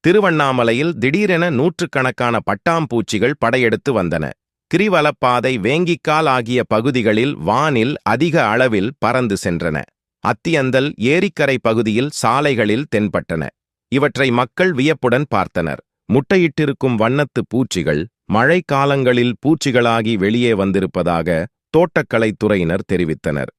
திருவண்ணாமலையில் திடீரென நூற்றுக்கணக்கான பட்டாம்பூச்சிகள் படையெடுத்து வந்தன. கிரிவலப்பாதை, வேங்கிக்கால் ஆகிய பகுதிகளில் வானில் அதிக அளவில் பறந்து சென்றன. அத்தியந்தல், ஏரிக்கரை பகுதியில் சாலைகளில் தென்பட்டன. இவற்றை மக்கள் வியப்புடன் பார்த்தனர். முட்டையிட்டிருக்கும் வண்ணத்து பூச்சிகள் மழை காலங்களில் பூச்சிகளாகி வெளியே வந்திருப்பதாக தோட்டக்கலைத்துறையினர் தெரிவித்தனர்.